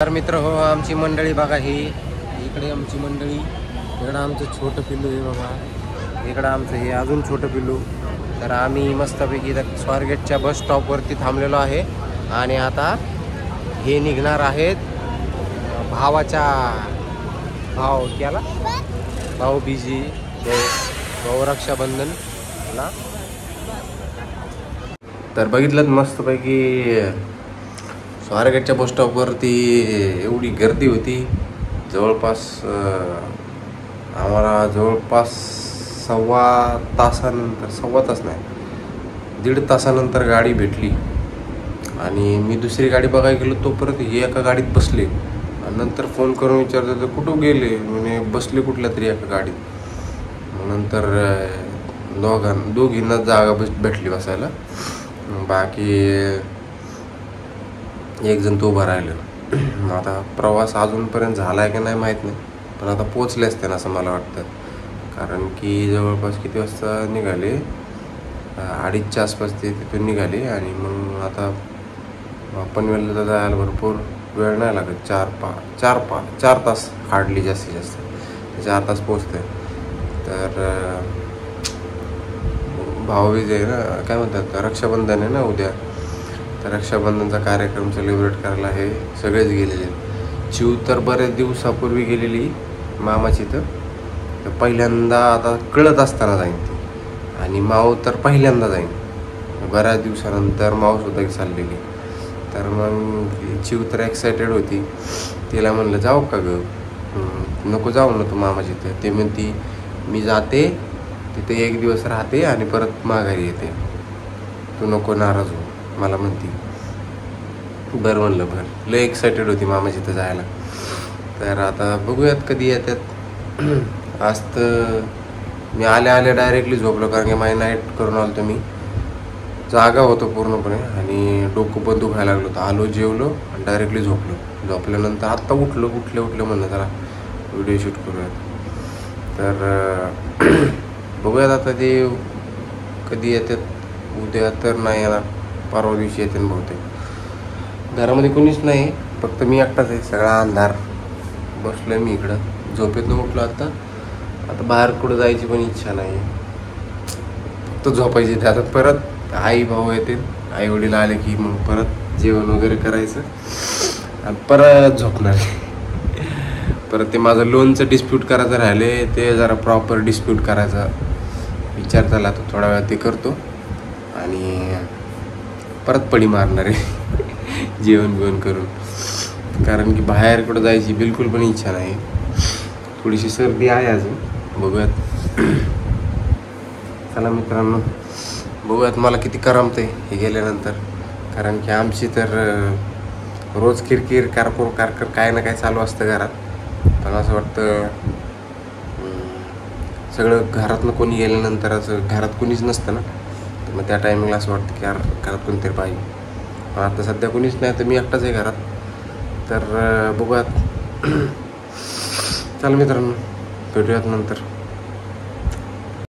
तर मित्र हो, आमची मंडळी बघा, ही इकडे आमची मंडळी, इकडं आमचं छोटं पिल्लू आहे बघा, इकडं आमचं हे अजून छोटं पिल्लू. तर आम्ही मस्तपैकी इथं स्वारगेटच्या बस स्टॉपवरती थांबलेलो आहे आणि आता हे निघणार आहेत भावाच्या भाऊ बीजी भाऊ रक्षाबंधन ना. तर बघितलं मस्तपैकी स्वारगेटच्या बस स्टॉपवरती एवढी गर्दी होती. जवळपास आम्हाला सव्वा तास नाही, 1.5 तासानंतर गाडी भेटली आणि मी दुसरी गाडी बघायला गेलो. तोपर्यंत हे एका गाडीत बसले आणि नंतर फोन करून विचारतो तर कुठं गेले, म्हणजे बसले कुठल्या तरी एका गाडीत. नंतर दोघींना जागा भेटली बसायला, बाकी एक जण तो उभा राहिलं. आता प्रवास अजूनपर्यंत झाला आहे की नाही माहीत नाही, पण आता पोचले असते ना असं मला वाटतं. कारण की जवळपास किती वाजता निघाले, 2:30च्या आसपास ते तिथून निघाले आणि मग आता पनवेलला जायला भरपूर वेळ नाही लागत. 4 तास हार्डली, जास्तीत जास्त 4 तास पोचते. तर भाऊबीज आहे ना, काय म्हणतात, रक्षाबंधन आहे ना उद्या. तर रक्षाबंधनचा कार्यक्रम सेलिब्रेट करायला हे सगळेच गेलेले. चिव तर बरेच दिवसापूर्वी गेलेली मामाची, तर पहिल्यांदा आता कळत असताना जाईन ती, आणि माऊ तर पहिल्यांदा जाईन. बऱ्याच दिवसानंतर माऊसुद्धा चाललेली. तर मग चिव तर एक्सायटेड होती. तिला म्हणलं जाऊ का गं, नको जाऊ ना तू मामाची इथं. ते म्हणती मी जाते तिथे 1 दिवस राहते आणि परत माघारी येते, तू नको नाराज हो मला म्हणती. बरं म्हणलं, बरं. लय एक्सायटेड होती मामाची इथं जायला. तर आता बघूयात कधी येतात. आज तर मी आल्या डायरेक्टली झोपलो, कारण की माझी नाईट करून आलो तर मी जागा होतो पूर्णपणे आणि डोकं पण दुखायला लागलो. तर आलो, जेवलो आणि डायरेक्टली झोपल्यानंतर आत्ता उठले म्हणलं जरा व्हिडिओ शूट करूयात. तर बघूयात आता ते कधी येतात. उद्या तर नाही येणार, परवा दिवशी येते बहुतेक. घरामध्ये कोणीच नाही, फक्त मी एकटाच आहे. सगळा अंधार. बसलो आहे मी इकडं, झोपेतून उठलो आता बाहेर कुठं जायची पण इच्छा नाही, फक्त झोपायची. आता परत आई भाऊ येतील, आई वडील आले की मग परत जेवण वगैरे करायचं आणि परत झोपणार. परत ते माझं लोनचं डिस्प्यूट करायचं राहिले, ते जरा प्रॉपर डिस्प्यूट करायचा विचार झाला. तर थोडा वेळा ते करतो आणि परत पडी मारणार आहे जेवण करून. कारण की बाहेर कुठं जायची बिलकुल पण इच्छा नाही. थोडीशी सर्दी आहे अजून, बघूयात. चला मित्रांनो, बघूयात मला किती करमते हे गेल्यानंतर. कारण की आमची तर रोज किरकिर कारकर काय ना काय चालू असतं घरात. पण असं वाटतं सगळं घरातनं कोणी गेल्यानंतर असं घरात कोणीच नसतं ना, तर मग त्या टायमिंगला असं वाटतं की यार घरात कोणतरी पाहिजे. पण आता सध्या कोणीच नाही, तर मी एकटाच आहे घरात. तर बघूयात. चला मित्रांनो, भेटूयात नंतर.